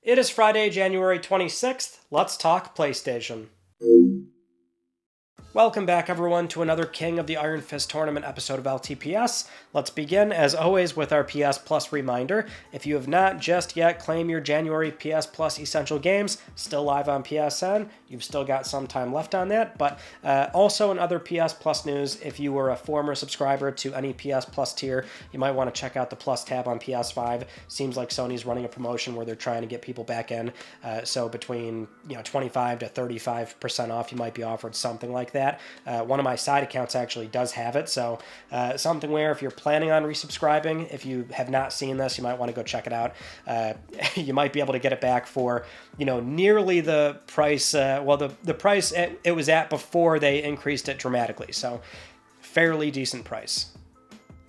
It is Friday, January 26th. Let's talk PlayStation. Welcome back, everyone, to another King of the Iron Fist Tournament episode of LTPS. Let's begin, as always, with our PS Plus reminder. If you have not just yet claimed your January PS Plus Essential Games, still live on PSN. You've still got some time left on that, but also in other PS Plus news, if you were a former subscriber to any PS Plus tier, you might want to check out the Plus tab on PS5. Seems like Sony's running a promotion where they're trying to get people back in, so between 25 to 35% off, you might be offered something like that. One of my side accounts actually does have it, so something where if you're planning on resubscribing, if you have not seen this, you might want to go check it out. You might be able to get it back for nearly the price, the price it was at before they increased it dramatically, so fairly decent price.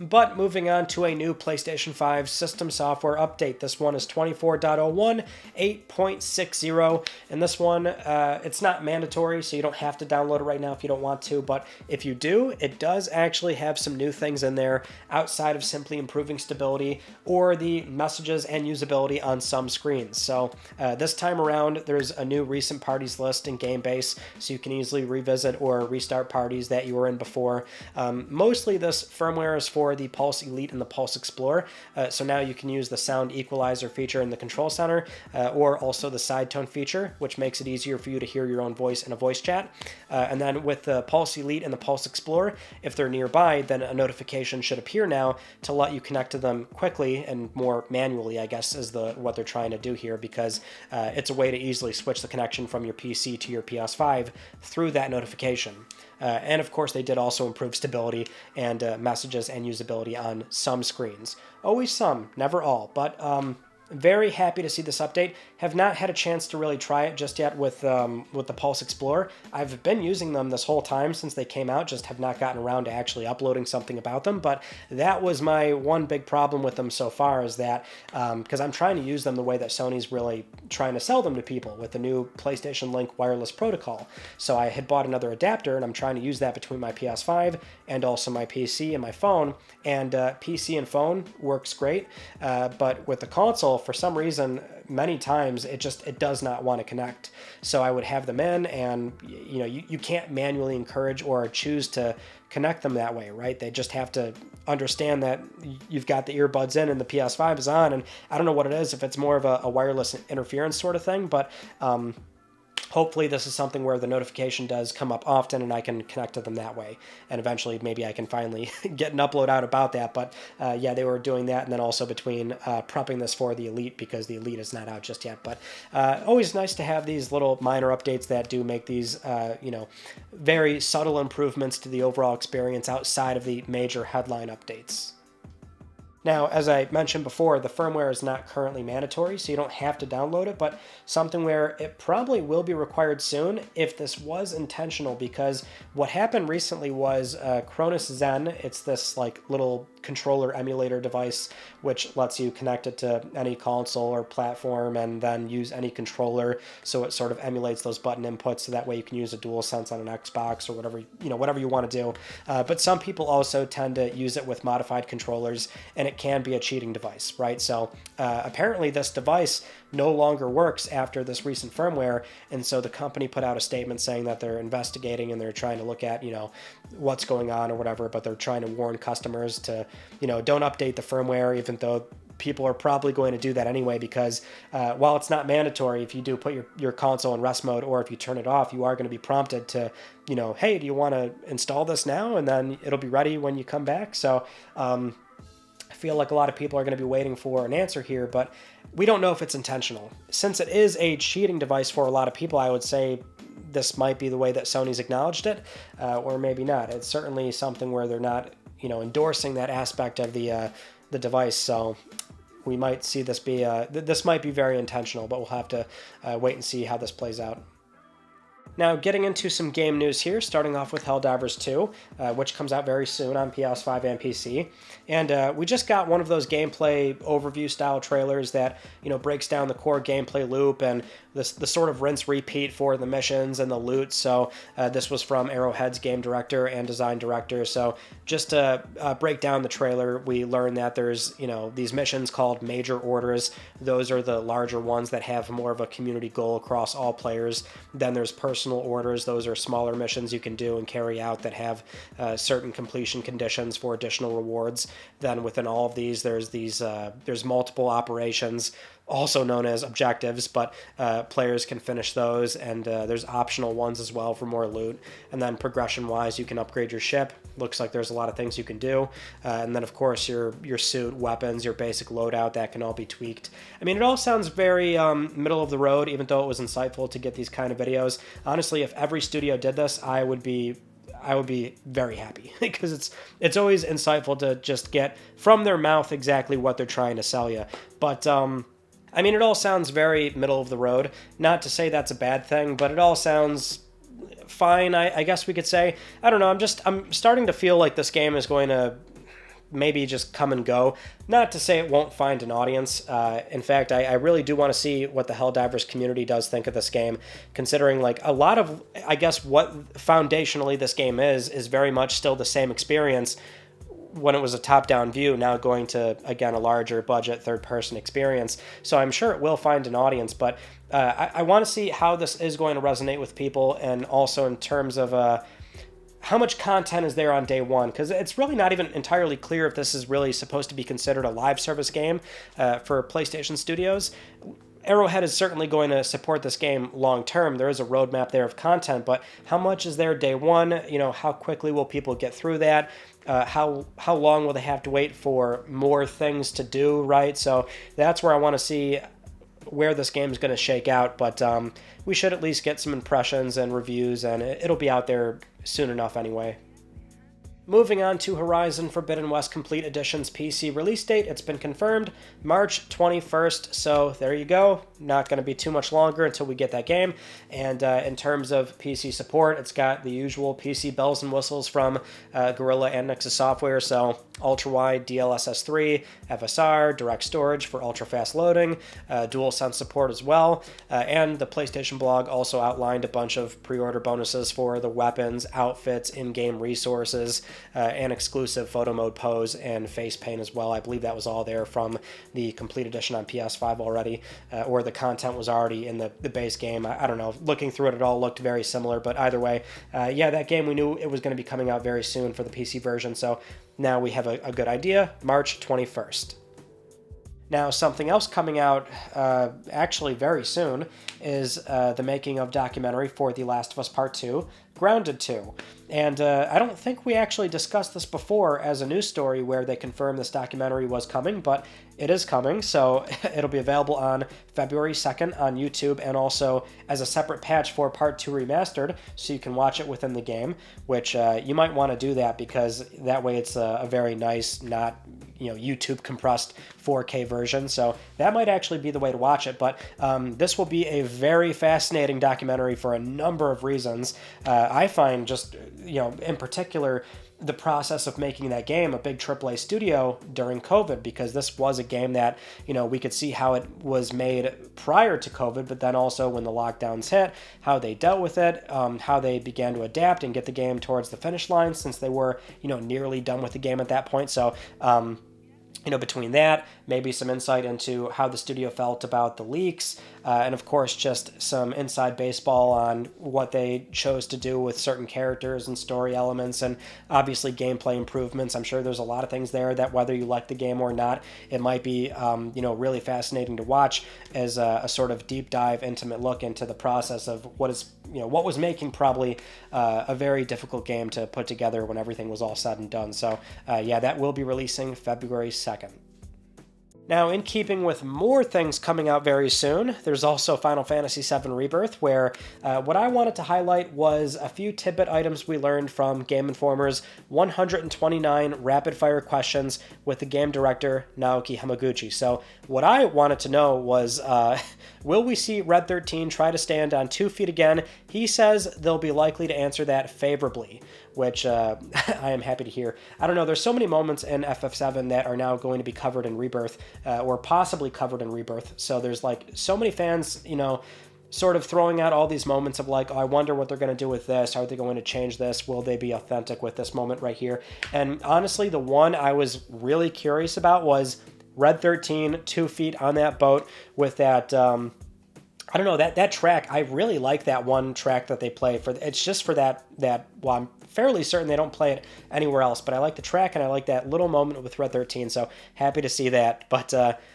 But moving on to a new PlayStation 5 system software update. This one is 24.01, 8.60, and this one, it's not mandatory, so you don't have to download it right now if you don't want to, but if you do, it does actually have some new things in there outside of simply improving stability or the messages and usability on some screens. So this time around, there's a new recent parties list in GameBase, so you can easily revisit or restart parties that you were in before. Mostly this firmware is for the Pulse Elite and the Pulse Explorer, so now you can use the sound equalizer feature in the control center, or also the side tone feature, which makes it easier for you to hear your own voice in a voice chat. And then with the Pulse Elite and the Pulse Explorer, if they're nearby, then a notification should appear now to let you connect to them quickly and more manually, I guess, is what they're trying to do here, because it's a way to easily switch the connection from your PC to your PS5 through that notification. And of course, they did also improve stability and messages and usability on some screens. Always some, never all, but very happy to see this update. Have not had a chance to really try it just yet with the Pulse Explorer. I've been using them this whole time since they came out, just have not gotten around to actually uploading something about them, but that was my one big problem with them so far, is that because I'm trying to use them the way that Sony's really trying to sell them to people with the new PlayStation Link wireless protocol. So I had bought another adapter, and I'm trying to use that between my PS5 and also my PC and my phone, and PC and phone works great, but with the console, for some reason, many times it does not want to connect. So I would have them in, and you can't manually encourage or choose to connect them that way, right? They just have to understand that you've got the earbuds in and the PS5 is on, and I don't know what it is, if it's more of a wireless interference sort of thing, but hopefully this is something where the notification does come up often and I can connect to them that way. And eventually maybe I can finally get an upload out about that. But yeah, they were doing that. And then also between prepping this for the Elite, because the Elite is not out just yet. But always nice to have these little minor updates that do make these, very subtle improvements to the overall experience outside of the major headline updates. Now, as I mentioned before, the firmware is not currently mandatory, so you don't have to download it, but something where it probably will be required soon if this was intentional, because what happened recently was Cronus Zen, it's this little controller emulator device which lets you connect it to any console or platform and then use any controller, so it sort of emulates those button inputs, so that way you can use a DualSense on an Xbox or whatever you want to do. But some people also tend to use it with modified controllers, and it can be a cheating device, right? So apparently this device no longer works after this recent firmware, and so the company put out a statement saying that they're investigating and they're trying to look at what's going on or whatever, but they're trying to warn customers to don't update the firmware, even though people are probably going to do that anyway, because while it's not mandatory, if you do put your console in rest mode or if you turn it off, you are going to be prompted to hey, do you want to install this now, and then it'll be ready when you come back. So I feel like a lot of people are going to be waiting for an answer here, but we don't know if it's intentional. Since it is a cheating device for a lot of people, I would say this might be the way that Sony's acknowledged it, or maybe not. It's certainly something where they're not, endorsing that aspect of the device. So we might see this be this might be very intentional, but we'll have to wait and see how this plays out. Now, getting into some game news here, starting off with Helldivers 2, which comes out very soon on PS5 and PC. And we just got one of those gameplay overview style trailers that, breaks down the core gameplay loop and the sort of rinse repeat for the missions and the loot. So this was from Arrowhead's game director and design director. So just to break down the trailer, we learned that there's, these missions called major orders. Those are the larger ones that have more of a community goal across all players. Then there's personal orders. Those are smaller missions you can do and carry out that have certain completion conditions for additional rewards. Then within all of these, there's multiple operations, also known as objectives, but players can finish those, and there's optional ones as well for more loot. And then progression-wise, you can upgrade your ship. Looks like there's a lot of things you can do. And then, of course, your suit, weapons, your basic loadout, that can all be tweaked. I mean, it all sounds very middle of the road, even though it was insightful to get these kind of videos. Honestly, if every studio did this, I would be very happy because it's always insightful to just get from their mouth exactly what they're trying to sell you. But I mean, it all sounds very middle of the road. Not to say that's a bad thing, but it all sounds fine, I guess we could say. I don't know, I'm starting to feel like this game is going to maybe just come and go. Not to say it won't find an audience. In fact, I really do want to see what the Helldivers community does think of this game, considering like a lot of, I guess, what foundationally this game is very much still the same experience when it was a top-down view, now going to, again, a larger budget third-person experience. So I'm sure it will find an audience, but I want to see how this is going to resonate with people, and also in terms of how much content is there on day one, because it's really not even entirely clear if this is really supposed to be considered a live service game for PlayStation Studios. Arrowhead is certainly going to support this game long term. There is a roadmap there of content, but how much is there day one? How quickly will people get through that? How long will they have to wait for more things to do, right? So that's where I want to see where this game is going to shake out, but we should at least get some impressions and reviews, and it'll be out there soon enough anyway. Moving on to Horizon Forbidden West Complete Edition's PC release date, it's been confirmed, March 21st, so there you go. Not going to be too much longer until we get that game. And in terms of PC support, it's got the usual PC bells and whistles from Guerrilla and Nexus Software, so ultra-wide DLSS 3, FSR, direct storage for ultra-fast loading, DualSense support as well, and the PlayStation blog also outlined a bunch of pre-order bonuses for the weapons, outfits, in-game resources, and exclusive photo mode pose and face paint as well. I believe that was all there from the complete edition on PS5 already, or the content was already in the base game. I don't know. Looking through it, it all looked very similar, but either way, yeah, that game, we knew it was going to be coming out very soon for the PC version, so now we have a good idea, March 21st. Now, something else coming out actually very soon is the making of documentary for The Last of Us Part 2, Grounded 2. And I don't think we actually discussed this before as a news story where they confirmed this documentary was coming, but it is coming, so it'll be available on February 2nd on YouTube, and also as a separate patch for Part 2 Remastered, so you can watch it within the game, which you might want to do that, because that way it's a very nice, not YouTube compressed 4K version, so that might actually be the way to watch it. But this will be a very fascinating documentary for a number of reasons. I find just, in particular, the process of making that game a big AAA studio during COVID, because this was a game that, we could see how it was made prior to COVID, but then also when the lockdowns hit, how they dealt with it, how they began to adapt and get the game towards the finish line, since they were, nearly done with the game at that point. So, between that, maybe some insight into how the studio felt about the leaks, and of course just some inside baseball on what they chose to do with certain characters and story elements, and obviously gameplay improvements. I'm sure there's a lot of things there that, whether you like the game or not, it might be really fascinating to watch as a sort of deep dive, intimate look into the process of what was making probably a very difficult game to put together when everything was all said and done. So yeah, that will be releasing February 2nd. Now, in keeping with more things coming out very soon, there's also Final Fantasy VII Rebirth, where what I wanted to highlight was a few tidbit items we learned from Game Informer's 129 rapid-fire questions with the game director, Naoki Hamaguchi. So what I wanted to know was, will we see Red 13 try to stand on 2 feet again? He says they'll be likely to answer that favorably, which I am happy to hear. I don't know, there's so many moments in FF7 that are now going to be covered in Rebirth, or possibly covered in Rebirth. So there's like so many fans, you know, sort of throwing out all these moments of like, oh, I wonder what they're going to do with this. Are they going to change this? Will they be authentic with this moment right here? And honestly, the one I was really curious about was Red 13, 2 feet on that boat with that, I don't know, that track. I really like that one track that they play for. It's just for that, well, I'm fairly certain they don't play it anywhere else, but I like the track and I like that little moment with Red 13, so happy to see that. But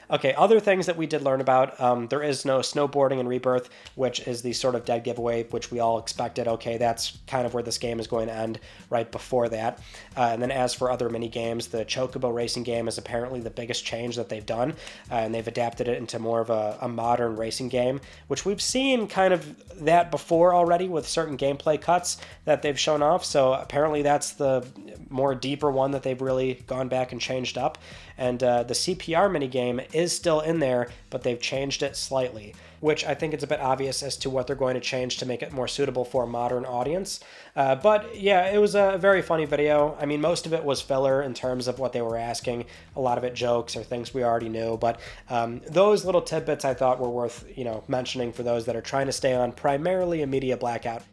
okay, other things that we did learn about, there is no snowboarding in Rebirth, which is the sort of dead giveaway, which we all expected. Okay, that's kind of where this game is going to end right before that. And then as for other mini games, the Chocobo racing game is apparently the biggest change that they've done, and they've adapted it into more of a modern racing game, which we've seen kind of that before already with certain gameplay cuts that they've shown off. So apparently that's the more deeper one that they've really gone back and changed up. And the CPR minigame is still in there, but they've changed it slightly, which I think it's a bit obvious as to what they're going to change to make it more suitable for a modern audience. But yeah, it was a very funny video. I mean, most of it was filler in terms of what they were asking. A lot of it jokes or things we already knew. But those little tidbits I thought were worth, you know, mentioning for those that are trying to stay on primarily a media blackout.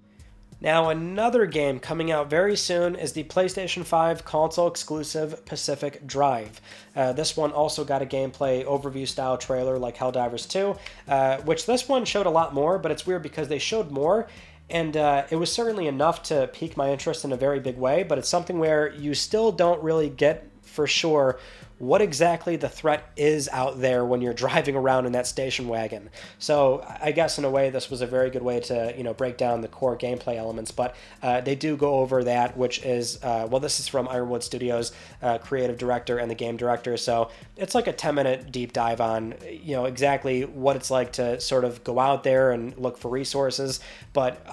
Now, another game coming out very soon is the PlayStation 5 console-exclusive Pacific Drive. This one also got a gameplay overview-style trailer like Helldivers 2, which this one showed a lot more, but it's weird because they showed more, and it was certainly enough to pique my interest in a very big way, but it's something where you still don't really get for sure what exactly the threat is out there when you're driving around in that station wagon. So I guess in a way this was a very good way to, you know, break down the core gameplay elements, but they do go over that, which is, well, this is from Ironwood Studios, creative director and the game director, so it's like a 10-minute deep dive on, you know, exactly what it's like to sort of go out there and look for resources, but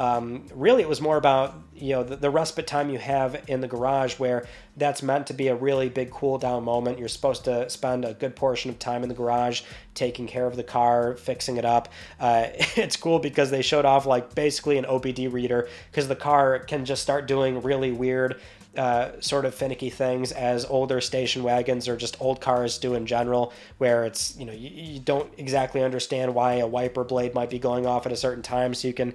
really it was more about, you know, the respite time you have in the garage, where that's meant to be a really big cool down moment. You're supposed to spend a good portion of time in the garage taking care of the car, fixing it up. It's cool because they showed off like basically an OBD reader, because the car can just start doing really weird sort of finicky things as older station wagons or just old cars do in general, where it's, you know, you don't exactly understand why a wiper blade might be going off at a certain time, so you can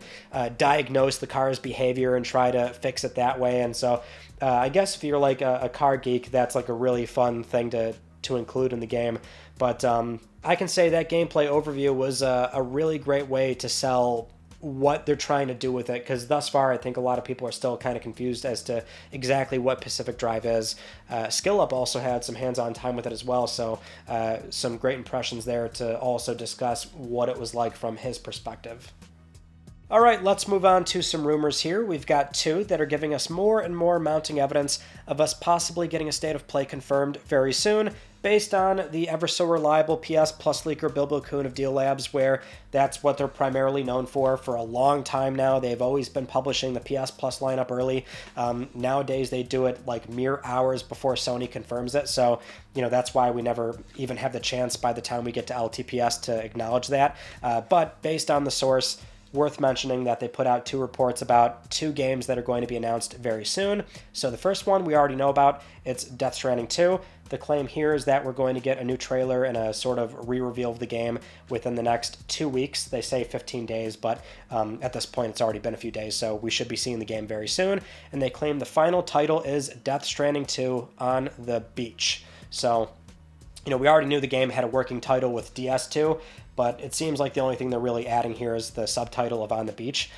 diagnose the car's behavior and try to fix it that way. And so I guess if you're like a car geek, that's like a really fun thing to include in the game. But I can say that gameplay overview was a really great way to sell what they're trying to do with it, because thus far I think a lot of people are still kind of confused as to exactly what Pacific Drive is. Skill Up also had some hands-on time with it as well, so some great impressions there to also discuss what it was like from his perspective. All right, let's move on to some rumors here. We've got two that are giving us more and more mounting evidence of us possibly getting a state of play confirmed very soon, based on the ever so reliable PS Plus leaker Bilbo Kuhn of Deal Labs, where that's what they're primarily known for a long time now. They've always been publishing the PS Plus lineup early. Nowadays, they do it like mere hours before Sony confirms it, so you know that's why we never even have the chance by the time we get to LTPS to acknowledge that. But based on the source, worth mentioning that they put out two reports about two games that are going to be announced very soon. So the first one we already know about, it's Death Stranding 2. The claim here is that we're going to get a new trailer and a sort of re-reveal of the game within the next 2 weeks. They say 15 days, but at this point it's already been a few days, so we should be seeing the game very soon. And they claim the final title is Death Stranding 2 on the Beach. So, you know, we already knew the game had a working title with DS2, but it seems like the only thing they're really adding here is the subtitle of On the Beach.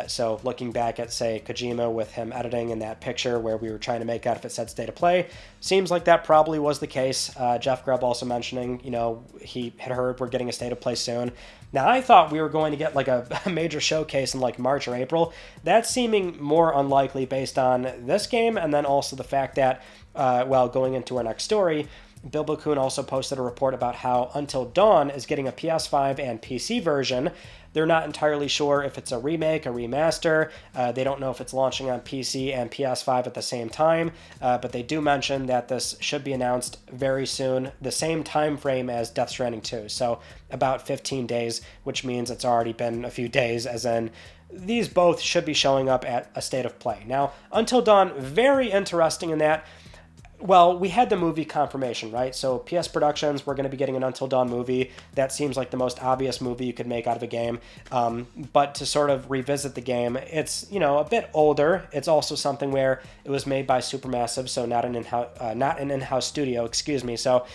So looking back at, say, Kojima with him editing in that picture where we were trying to make out if it said State of Play, seems like that probably was the case. Jeff Grubb also mentioning, you know, he had heard we're getting a State of Play soon. Now, I thought we were going to get like a major showcase in like March or April. That's seeming more unlikely based on this game, and then also the fact that, well, going into our next story, Bilbo Kuhn also posted a report about how Until Dawn is getting a PS5 and PC version. They're not entirely sure if it's a remake, a remaster. They don't know if it's launching on PC and PS5 at the same time, but they do mention that this should be announced very soon, the same time frame as Death Stranding 2, so about 15 days, which means it's already been a few days, as in these both should be showing up at a State of Play. Now, Until Dawn, very interesting in that, well, we had the movie confirmation, right? So PS Productions, we're going to be getting an Until Dawn movie. That seems like the most obvious movie you could make out of a game. But to sort of revisit the game, it's, a bit older. It's also something where it was made by Supermassive, so not an in-house studio, excuse me. So,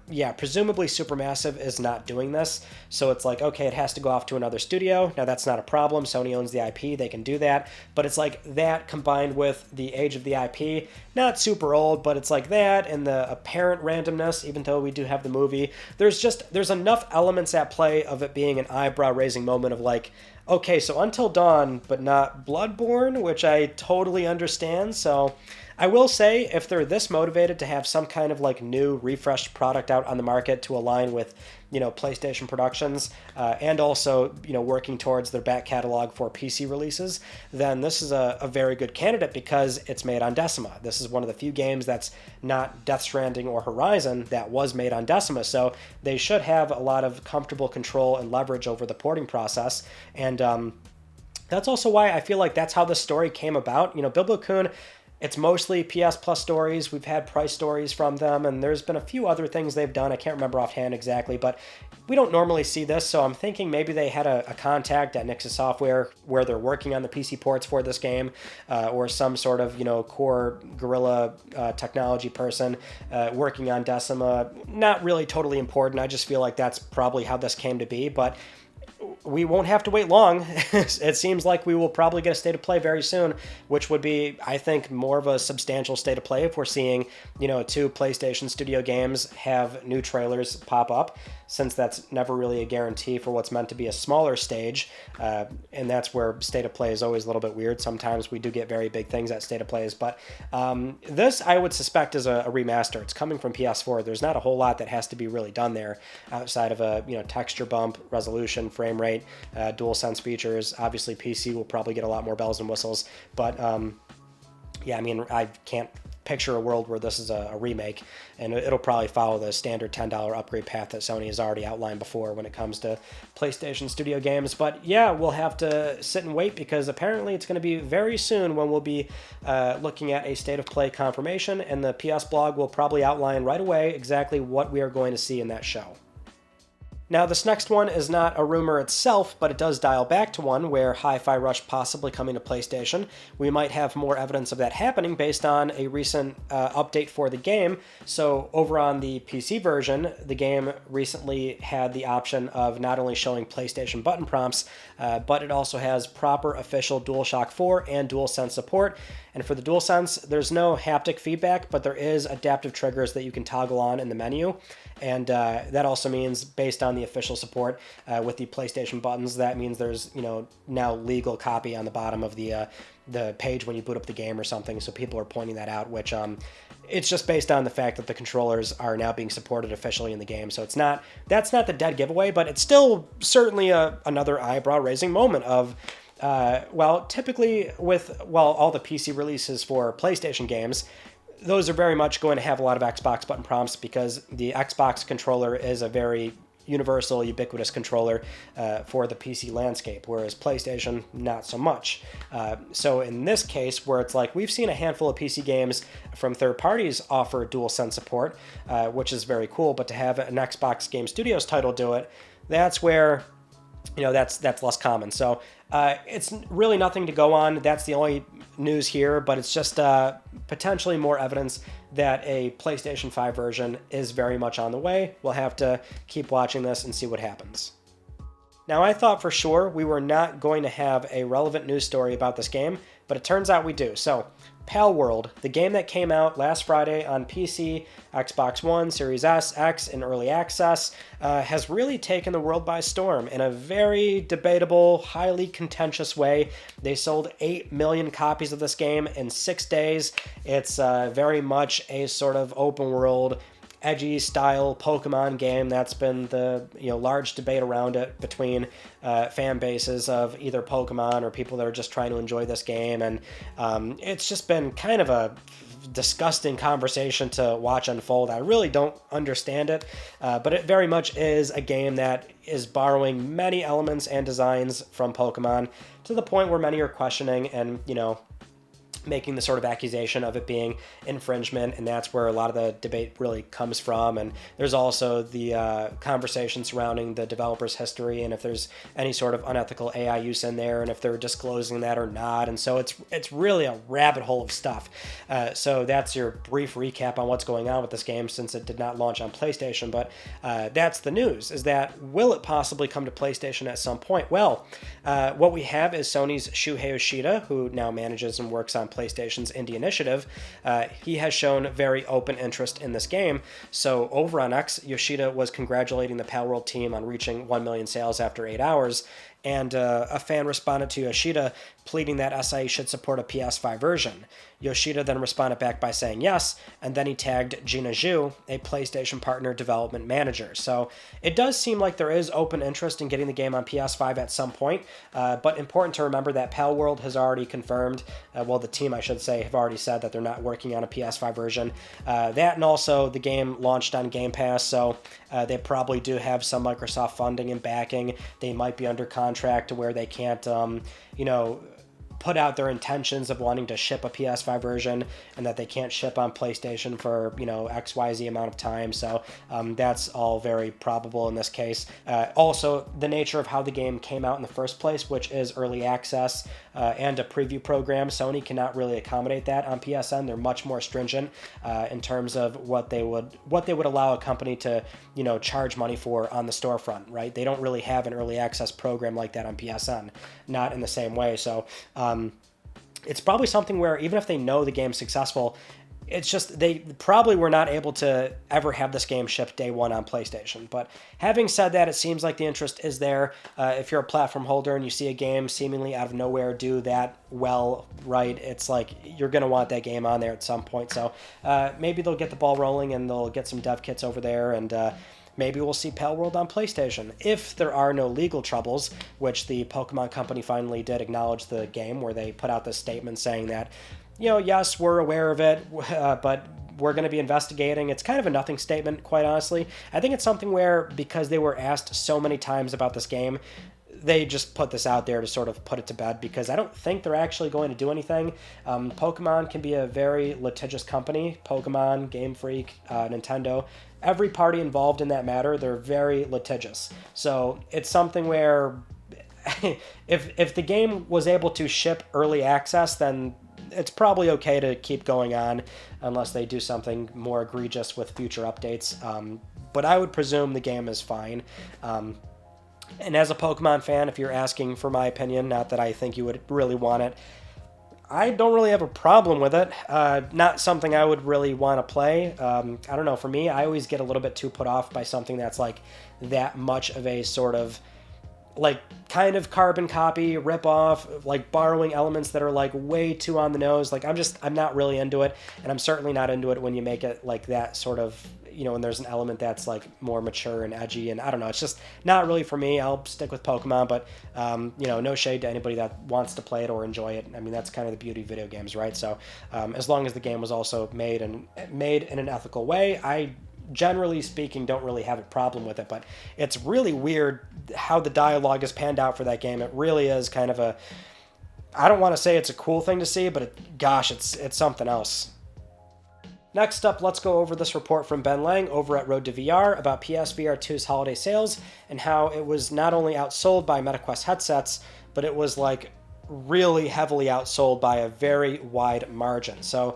yeah, presumably Supermassive is not doing this. So it's like, okay, it has to go off to another studio. Now, that's not a problem. Sony owns the IP. They can do that. But it's like that combined with the age of the IP, not super old, but it's like that and the apparent randomness, even though we do have the movie. There's enough elements at play of it being an eyebrow-raising moment of like, okay, so Until Dawn, but not Bloodborne, which I totally understand. So I will say, if they're this motivated to have some kind of like new refreshed product out on the market to align with, PlayStation productions, and also, working towards their back catalog for PC releases, then this is a very good candidate because it's made on Decima. This is one of the few games that's not Death Stranding or Horizon that was made on Decima, so they should have a lot of comfortable control and leverage over the porting process, and that's also why I feel like that's how this story came about. Bilbo Kuhn, it's mostly PS Plus stories. We've had price stories from them, and there's been a few other things they've done. I can't remember offhand exactly, but we don't normally see this, so I'm thinking maybe they had a contact at Nixxes Software where they're working on the PC ports for this game, or some sort of, core guerrilla technology person working on Decima. Not really totally important. I just feel like that's probably how this came to be, but we won't have to wait long. It seems like we will probably get a State of Play very soon, which would be, I think, more of a substantial State of Play if we're seeing, two PlayStation Studio games have new trailers pop up, since that's never really a guarantee for what's meant to be a smaller stage, and that's where State of Play is always a little bit weird. Sometimes we do get very big things at State of Plays, but this I would suspect is a remaster. It's coming from PS4. There's not a whole lot that has to be really done there outside of a texture bump, resolution, frame rate, DualSense features. Obviously, PC will probably get a lot more bells and whistles, but yeah, I mean, I can't picture a world where this is a remake, and it'll probably follow the standard $10 upgrade path that Sony has already outlined before when it comes to PlayStation Studio games. But yeah, we'll have to sit and wait because apparently it's going to be very soon when we'll be looking at a State of Play confirmation, and the PS blog will probably outline right away exactly what we are going to see in that show. Now, this next one is not a rumor itself, but it does dial back to one where Hi-Fi Rush possibly coming to PlayStation. We might have more evidence of that happening based on a recent update for the game. So over on the PC version, the game recently had the option of not only showing PlayStation button prompts, but it also has proper official DualShock 4 and DualSense support. And for the DualSense, there's no haptic feedback, but there is adaptive triggers that you can toggle on in the menu. And that also means, based on the official support with the PlayStation buttons, that means there's, now legal copy on the bottom of the page when you boot up the game or something. So people are pointing that out, which it's just based on the fact that the controllers are now being supported officially in the game. So that's not the dead giveaway, but it's still certainly another eyebrow-raising moment of, typically with all the PC releases for PlayStation games, those are very much going to have a lot of Xbox button prompts because the Xbox controller is a very universal, ubiquitous controller for the PC landscape, whereas PlayStation, not so much. So in this case, where it's like we've seen a handful of PC games from third parties offer DualSense support, which is very cool, but to have an Xbox Game Studios title do it, that's where, that's less common. So it's really nothing to go on. That's the only news here, but it's just potentially more evidence that a PlayStation 5 version is very much on the way. We'll have to keep watching this and see what happens. Now, I thought for sure we were not going to have a relevant news story about this game, but it turns out we do. So, Palworld, the game that came out last Friday on PC, Xbox One, Series S, X, in early access, has really taken the world by storm in a very debatable, highly contentious way. They sold 8 million copies of this game in 6 days. It's very much a sort of open world edgy style Pokemon game. That's been the large debate around it between fan bases of either Pokemon or people that are just trying to enjoy this game, and it's just been kind of a disgusting conversation to watch unfold. I really don't understand it, but it very much is a game that is borrowing many elements and designs from Pokemon to the point where many are questioning and making the sort of accusation of it being infringement, and that's where a lot of the debate really comes from. And there's also the conversation surrounding the developer's history and if there's any sort of unethical AI use in there and if they're disclosing that or not. And so it's really a rabbit hole of stuff. So that's your brief recap on what's going on with this game since it did not launch on PlayStation. But that's the news, is that will it possibly come to PlayStation at some point? Well, what we have is Sony's Shuhei Yoshida, who now manages and works on PlayStation's indie initiative. He has shown very open interest in this game. So over on X, Yoshida was congratulating the Palworld team on reaching 1 million sales after 8 hours, and a fan responded to Yoshida pleading that SIE should support a PS5 version. Yoshida then responded back by saying yes, and then he tagged Gina Zhu, a PlayStation partner development manager. So it does seem like there is open interest in getting the game on PS5 at some point, but important to remember that Palworld has already confirmed, the team I should say, have already said that they're not working on a PS5 version. That and also the game launched on Game Pass, so they probably do have some Microsoft funding and backing. They might be under contract to where they can't, put out their intentions of wanting to ship a PS5 version and that they can't ship on PlayStation for, XYZ amount of time. So that's all very probable in this case. Also, the nature of how the game came out in the first place, which is early access and a preview program, Sony cannot really accommodate that on PSN. They're much more stringent in terms of what they would allow a company to, charge money for on the storefront, right? They don't really have an early access program like that on PSN, not in the same way. So it's probably something where even if they know the game's successful, it's just they probably were not able to ever have this game shipped day one on PlayStation. But having said that, it seems like the interest is there. If you're a platform holder and you see a game seemingly out of nowhere do that well, right, it's like you're going to want that game on there at some point. So maybe they'll get the ball rolling and they'll get some dev kits over there, and maybe we'll see Palworld on PlayStation. If there are no legal troubles, which the Pokemon Company finally did acknowledge the game, where they put out this statement saying that, yes, we're aware of it, but we're going to be investigating. It's kind of a nothing statement, quite honestly. I think it's something where, because they were asked so many times about this game, they just put this out there to sort of put it to bed, because I don't think they're actually going to do anything. Pokemon can be a very litigious company. Pokemon, Game Freak, Nintendo, every party involved in that matter, they're very litigious. So it's something where if the game was able to ship early access, then it's probably okay to keep going on unless they do something more egregious with future updates. But I would presume the game is fine. And as a Pokemon fan, if you're asking for my opinion, not that I think you would really want it, I don't really have a problem with it. Not something I would really want to play. I don't know, for me, I always get a little bit too put off by something that's like that much of a sort of like kind of carbon copy, rip off, like borrowing elements that are like way too on the nose. Like I'm not really into it, and I'm certainly not into it when you make it like that sort of, when there's an element that's like more mature and edgy, and I don't know, it's just not really for me. I'll stick with Pokemon, but no shade to anybody that wants to play it or enjoy it. I mean, that's kind of the beauty of video games, right? So as long as the game was also made in an ethical way, I generally speaking don't really have a problem with it. But it's really weird how the dialogue is panned out for that game. It really is kind of I don't want to say it's a cool thing to see, but it's something else. Next up, let's go over this report from Ben Lang over at Road to VR about PSVR 2's holiday sales and how it was not only outsold by MetaQuest headsets, but it was like really heavily outsold by a very wide margin. So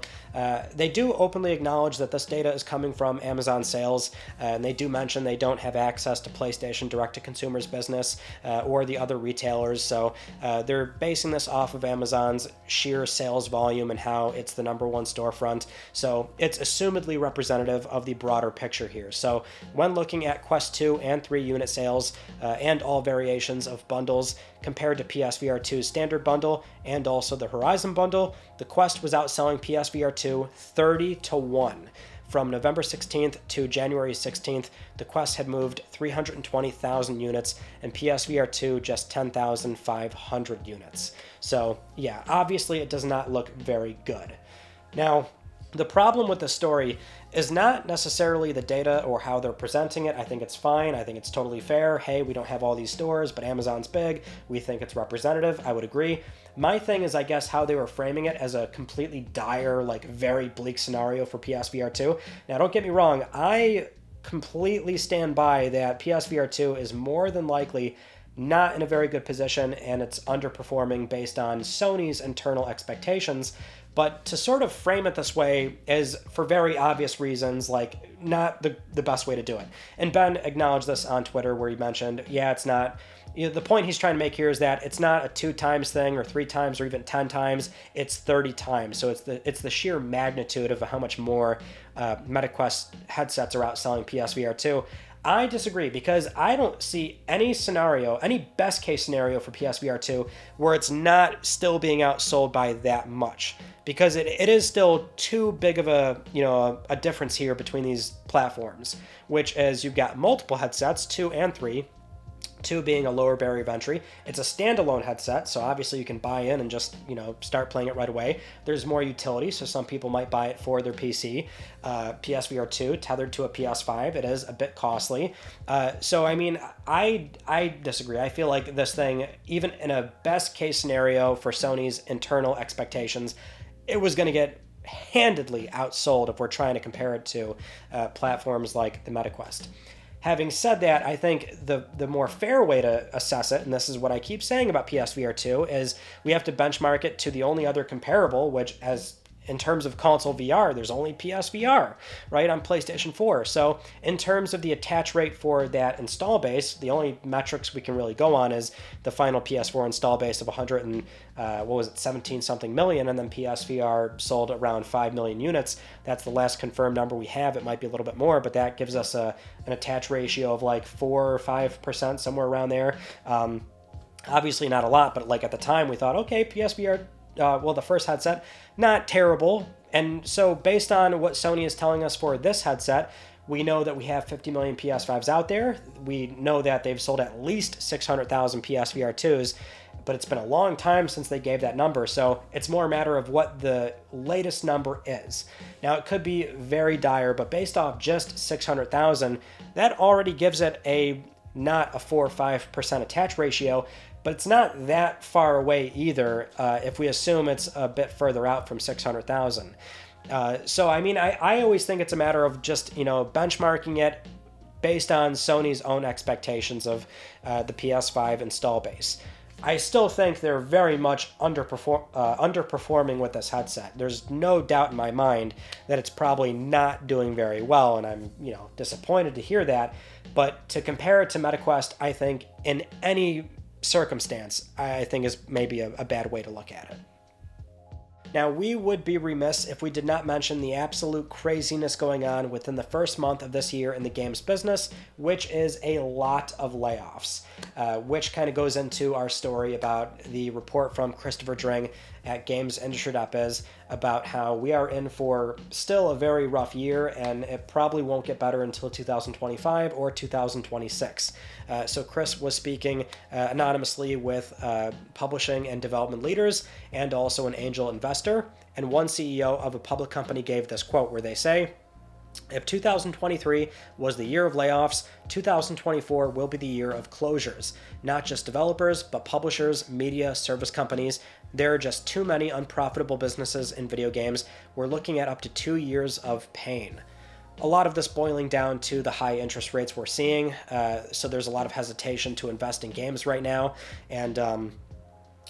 they do openly acknowledge that this data is coming from Amazon sales, and they do mention they don't have access to PlayStation direct-to-consumers business or the other retailers. So they're basing this off of Amazon's sheer sales volume and how it's the number one storefront. So it's assumedly representative of the broader picture here. So when looking at Quest 2 and 3 unit sales and all variations of bundles compared to PSVR 2's standard bundle and also the Horizon bundle, the Quest was outselling PSVR 2 30-1. From November 16th to January 16th, the Quest had moved 320,000 units, and PSVR 2 just 10,500 units. So yeah, obviously it does not look very good. Now, the problem with the story is not necessarily the data or how they're presenting it. I think it's fine. I think it's totally fair. Hey, we don't have all these stores, but Amazon's big. We think it's representative. I would agree. My thing is, I guess, how they were framing it as a completely dire, like very bleak scenario for PSVR 2. Now, don't get me wrong. I completely stand by that PSVR 2 is more than likely not in a very good position, and it's underperforming based on Sony's internal expectations. But to sort of frame it this way is for very obvious reasons, like not the best way to do it. And Ben acknowledged this on Twitter where he mentioned, yeah, it's not, the point he's trying to make here is that it's not a 2 times thing or 3 times or even 10 times, it's 30 times. So it's the sheer magnitude of how much more MetaQuest headsets are outselling PSVR 2. I disagree because I don't see any scenario, any best case scenario for PSVR 2 where it's not still being outsold by that much. Because it is still too big of a difference here between these platforms, which is you've got multiple headsets, 2 and 3, 2 being a lower barrier of entry. It's a standalone headset, so obviously you can buy in and just, start playing it right away. There's more utility, so some people might buy it for their PC. PSVR 2, tethered to a PS5, it is a bit costly. So, I mean, I disagree. I feel like this thing, even in a best case scenario for Sony's internal expectations, it was going to get handedly outsold if we're trying to compare it to platforms like the MetaQuest. Having said that, I think the more fair way to assess it, and this is what I keep saying about PSVR 2, is we have to benchmark it to the only other comparable, which in terms of console VR, there's only PSVR, right, on PlayStation 4. So in terms of the attach rate for that install base, the only metrics we can really go on is the final PS4 install base of 17 something million, and then PSVR sold around 5 million units. That's the last confirmed number we have. It might be a little bit more, but that gives us an attach ratio of like 4 or 5%, somewhere around there. Obviously not a lot, but like at the time we thought, okay, PSVR, the first headset, not terrible. And so based on what Sony is telling us for this headset, we know that we have 50 million PS5s out there. We know that they've sold at least 600,000 PSVR 2s, but it's been a long time since they gave that number, so it's more a matter of what the latest number is. Now, it could be very dire, but based off just 600,000, that already gives it not a 4 or 5% attach ratio, but it's not that far away either if we assume it's a bit further out from 600,000. So, I mean, I always think it's a matter of just, benchmarking it based on Sony's own expectations of the PS5 install base. I still think they're very much underperforming with this headset. There's no doubt in my mind that it's probably not doing very well, and I'm, disappointed to hear that. But to compare it to MetaQuest, I think in any circumstance, I think is maybe a bad way to look at it. Now, we would be remiss if we did not mention the absolute craziness going on within the first month of this year in the games business, which is a lot of layoffs, which kind of goes into our story about the report from Christopher Dring at GamesIndustry.biz about how we are in for still a very rough year, and it probably won't get better until 2025 or 2026. So Chris was speaking anonymously with publishing and development leaders and also an angel investor, and one CEO of a public company gave this quote where they say, "If 2023 was the year of layoffs, 2024 will be the year of closures. Not just developers, but publishers, media, service companies. There are just too many unprofitable businesses in video games. We're looking at up to 2 years of pain." A lot of this boiling down to the high interest rates we're seeing. So there's a lot of hesitation to invest in games right now. And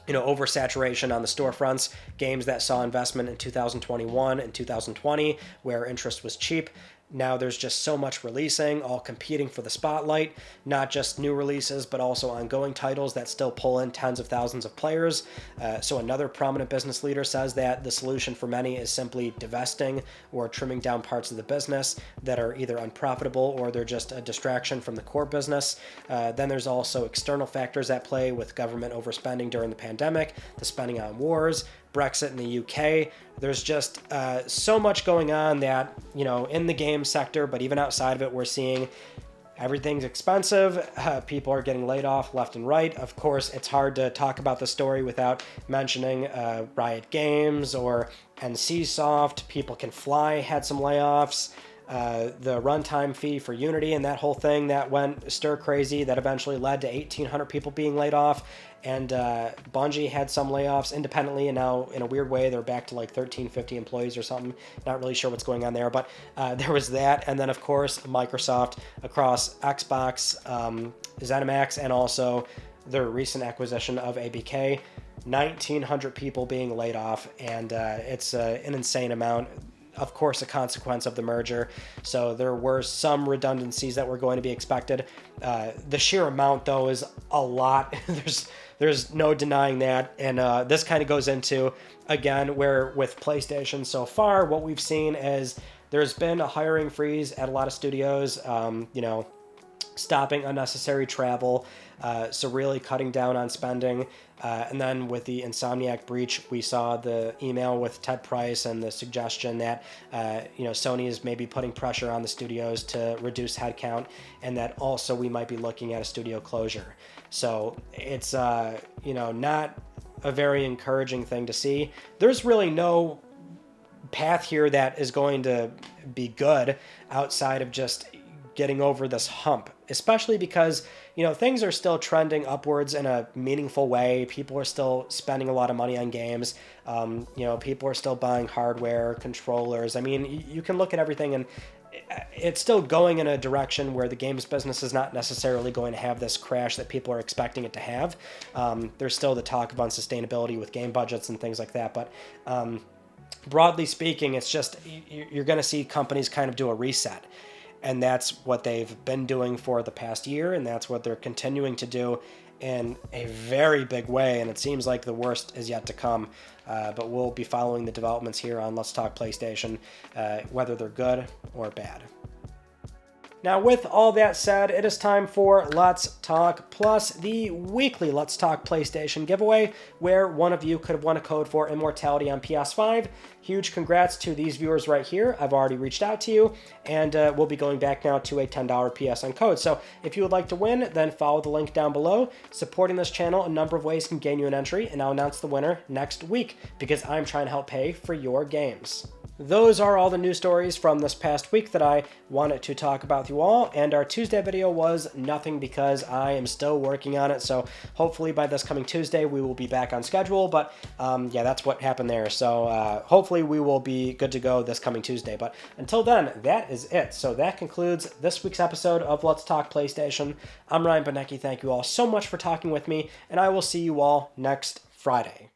oversaturation on the storefronts, games that saw investment in 2021 and 2020 where interest was cheap. Now there's just so much releasing, all competing for the spotlight, not just new releases, but also ongoing titles that still pull in tens of thousands of players. So another prominent business leader says that the solution for many is simply divesting or trimming down parts of the business that are either unprofitable or they're just a distraction from the core business. Then there's also external factors at play with government overspending during the pandemic, the spending on wars, Brexit in the UK. There's just so much going on that, in the game sector, but even outside of it, we're seeing everything's expensive. People are getting laid off left and right. Of course, it's hard to talk about the story without mentioning Riot Games or NCSoft. People Can Fly had some layoffs. The runtime fee for Unity and that whole thing that went stir crazy that eventually led to 1,800 people being laid off. And Bungie had some layoffs independently, and now in a weird way they're back to like 1,350 employees or something. Not really sure what's going on there, but there was that. And then of course Microsoft across Xbox, ZeniMax, and also their recent acquisition of ABK, 1,900 people being laid off, and it's an insane amount. Of course, a consequence of the merger. So there were some redundancies that were going to be expected. The sheer amount, though, is a lot. There's no denying that. And this kind of goes into, again, where with PlayStation so far, what we've seen is there's been a hiring freeze at a lot of studios, stopping unnecessary travel, so really cutting down on spending. And then with the Insomniac breach, we saw the email with Ted Price and the suggestion that, Sony is maybe putting pressure on the studios to reduce headcount, and that also we might be looking at a studio closure. So it's, not a very encouraging thing to see. There's really no path here that is going to be good outside of just getting over this hump, especially because, things are still trending upwards in a meaningful way. People are still spending a lot of money on games. People are still buying hardware, controllers. I mean, you can look at everything and it's still going in a direction where the games business is not necessarily going to have this crash that people are expecting it to have. There's still the talk of unsustainability with game budgets and things like that, but broadly speaking, it's just you're going to see companies kind of do a reset. And that's what they've been doing for the past year, and that's what they're continuing to do in a very big way, and it seems like the worst is yet to come. But we'll be following the developments here on Let's Talk PlayStation, whether they're good or bad. Now, with all that said, it is time for Let's Talk Plus, the weekly Let's Talk PlayStation giveaway, where one of you could have won a code for Immortality on PS5. Huge congrats to these viewers right here. I've already reached out to you, and we'll be going back now to a $10 PSN code. So if you would like to win, then follow the link down below. Supporting this channel, a number of ways can gain you an entry, and I'll announce the winner next week because I'm trying to help pay for your games. Those are all the news stories from this past week that I wanted to talk about with you all, and our Tuesday video was nothing because I am still working on it, so hopefully by this coming Tuesday we will be back on schedule, but yeah, that's what happened there, so hopefully we will be good to go this coming Tuesday, but until then, that is it. So that concludes this week's episode of Let's Talk PlayStation. I'm Ryan Benecki. Thank you all so much for talking with me, and I will see you all next Friday.